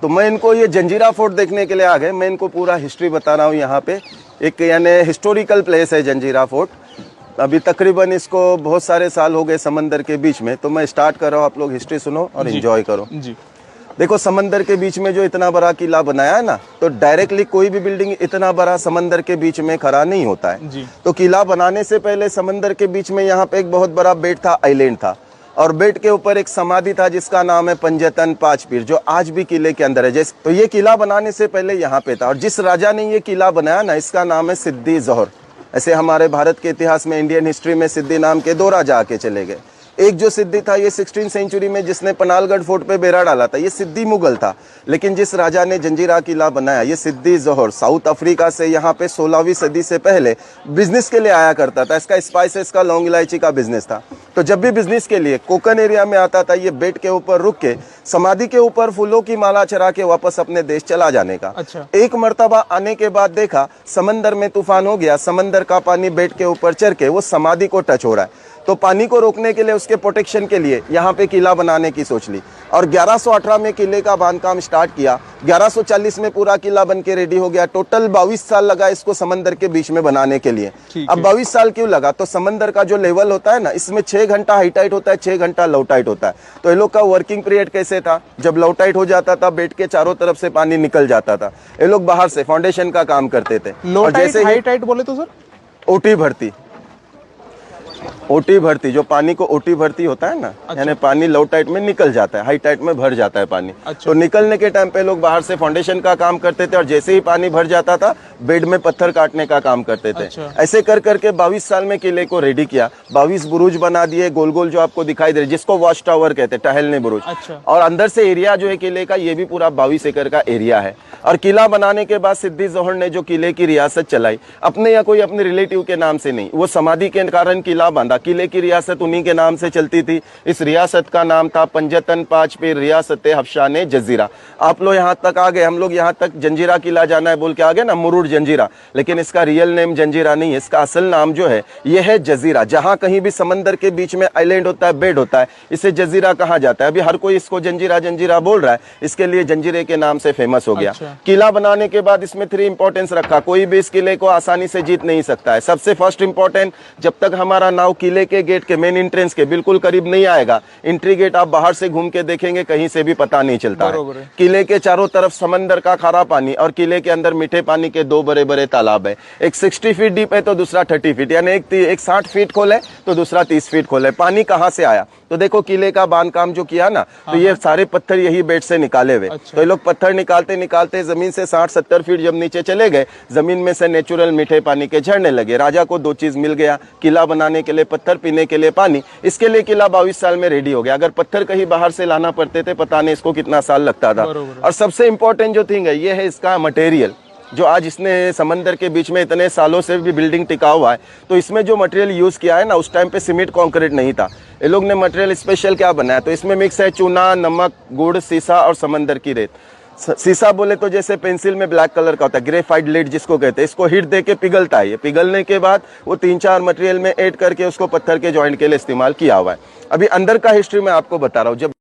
तो मैं इनको ये जंजीरा फोर्ट देखने के लिए आ गए। मैं इनको पूरा हिस्ट्री बता रहा हूँ। यहाँ पे एक यानी हिस्टोरिकल प्लेस है जंजीरा फोर्ट। अभी तकरीबन इसको बहुत सारे साल हो गए समंदर के बीच में। तो मैं स्टार्ट कर रहा हूँ, आप लोग हिस्ट्री सुनो और एंजॉय करो जी। देखो समंदर के बीच में जो इतना बड़ा किला बनाया है ना, तो डायरेक्टली कोई भी बिल्डिंग इतना बड़ा समंदर के बीच में खड़ा नहीं होता है जी। तो किला बनाने से पहले समंदर के बीच में यहाँ पे एक बहुत बड़ा बेट था, आइलैंड था, और बेट के ऊपर एक समाधि था जिसका नाम है पंजतन पांच पीर, जो आज भी किले के अंदर है। जैसे तो ये किला बनाने से पहले यहाँ पे था, और जिस राजा ने ये किला बनाया ना, इसका नाम है सिद्दी जोहर। ऐसे हमारे भारत के इतिहास में, इंडियन हिस्ट्री में सिद्दी नाम के 2 राजा आके चले गए। एक जो सिद्दी था ये 16वीं सेंचुरी में जिसने पनालगढ़ फोर्ट पे बेड़ा डाला था, ये सिद्दी मुगल था। लेकिन जिस राजा ने जंजीरा किला बनाया, ये सिद्दी जोहर, साउथ अफ्रीका से यहाँ पे 16वीं सदी से पहले बिजनेस के लिए आया करता था। इसका स्पाइसेस का, लौंग इलायची का बिजनेस था। तो जब भी बिजनेस के लिए कोकन एरिया में आता था, ये बेट के ऊपर रुक के समाधि के ऊपर फूलों की माला चढ़ा के वापस अपने देश चला जाने का। अच्छा। एक मर्तबा आने के बाद देखा समंदर में तूफान हो गया, समंदर का पानी बेट के ऊपर चढ़ के वो समाधि को टच हो रहा है। तो पानी को रोकने के लिए, उसके प्रोटेक्शन के लिए यहाँ पे किला बनाने की सोच ली, और 1118 में किले का बांधकाम स्टार्ट किया। 1140 में पूरा किला बन के रेडी हो गया। टोटल 22 साल लगा इसको समंदर के बीच में बनाने के लिए। अब 22 साल क्यों लगा? तो समंदर का जो लेवल होता है ना, इसमें 6 घंटा हाई टाइट होता है, 6 घंटा लो टाइट होता है। तो ये लोग का वर्किंग पीरियड कैसे था? जब लो टाइट हो जाता था, बेट के चारों तरफ से पानी निकल जाता था, ये लोग बाहर से फाउंडेशन का काम करते थे। लो टाइट, हाई टाइट बोले तो सर ओटी भर्ती, ओटी भर्ती, जो पानी को ओटी भर्ती होता है ना, अच्छा। यानी पानी लो टाइट में निकल जाता है, हाई टाइट में भर जाता है पानी। अच्छा। तो निकलने के टाइम पे लोग बाहर से फाउंडेशन का काम करते थे, और जैसे ही पानी भर जाता था, बेड में पत्थर काटने का काम करते थे। अच्छा। ऐसे कर करके 22 साल में किले को रेडी किया। 22 बुरुज बना दिए, गोल गोल जो आपको दिखाई दे रहे, जिसको वॉच टावर कहते हैं, टहलने बुरुज। अच्छा। और अंदर से एरिया जो है किले का, ये भी पूरा 22 एकड़ का एरिया है। और किला बनाने के बाद सिद्दी जोहर ने जो किले की रियासत चलाई, अपने या कोई अपने रिलेटिव के नाम से नहीं, वो समाधि के कारण किला बांधा। किले की रियासत उन्हीं के नाम से चलती थी। इस रियासत का नाम था पंजतन पांच पीर रियासत हफ्शाने जजीरा। आप लोग यहाँ तक आ गए, हम लोग यहाँ तक जंजीरा किला जाना है बोल के आ गए ना, मुरुड जंजीरा, लेकिन इसका रियल नेम जंजीरा नहीं है। इसका असल नाम जो है ये है जजीरा। जहाँ कहीं भी समंदर के बीच में आइलैंड होता है, बेड होता है, इसे जजीरा कहा जाता है। अभी हर कोई इसको जंजीरा जंजीरा बोल रहा है, इसके लिए जंजीरे के नाम से फेमस हो गया। अच्छा। किला बनाने के बाद इसमें 3 इंपॉर्टेंस रखा। कोई भी इस किले को आसानी से जीत नहीं सकता है। सबसे फर्स्ट इंपॉर्टेंट, जब तक हमारा नाव किले के गेट के, मेन एंट्रेंस के बिल्कुल करीब नहीं आएगा, एंट्री गेट आप बाहर से घूम के देखेंगे, कहीं से भी पता नहीं चलता है। किले के चारों तरफ समंदर का खारा पानी, और किले के अंदर मीठे पानी के 2 बड़े बड़े तालाब है। एक 60 फीट डीप है तो दूसरा 30 फीट, यानी एक 60 फीट खोल है तो दूसरा 30 फीट खोल है। पानी कहाँ से आया? तो देखो किले का बांधकाम जो किया ना, तो ये सारे पत्थर यही बेड से निकाले हुए। अच्छा। तो ये लोग पत्थर निकालते निकालते जमीन से 60-70 फीट जब नीचे चले गए, जमीन में से नेचुरल मीठे पानी के झरने लगे। राजा को 2 चीज मिल गया, किला बनाने के लिए पत्थर, पीने के लिए पानी। इसके लिए किला 22 साल में रेडी हो गया। अगर पत्थर कहीं बाहर से लाना पड़ते थे, पता नहीं इसको कितना साल लगता था। और सबसे इंपॉर्टेंट जो थिंग है, ये है इसका मटेरियल, जो आज इसने समंदर के बीच में इतने सालों से भी बिल्डिंग टिका हुआ है। तो इसमें जो मटेरियल यूज किया है ना, उस टाइम पे सीमेंट कंक्रीट नहीं था। ये लोग ने मटेरियल स्पेशल क्या बनाया, तो इसमें मिक्स है चूना, नमक, गुड़, सीसा और समंदर की रेत। सीसा बोले तो जैसे पेंसिल में ब्लैक कलर का होता है, ग्रेफाइट लीड जिसको कहते हैं, इसको हीट दे के पिघलता है। ये पिघलने के बाद वो 3-4 मटेरियल में ऐड करके उसको पत्थर के जॉइंट के लिए इस्तेमाल किया हुआ है। अभी अंदर का हिस्ट्री मैं आपको बता रहा हूँ। जब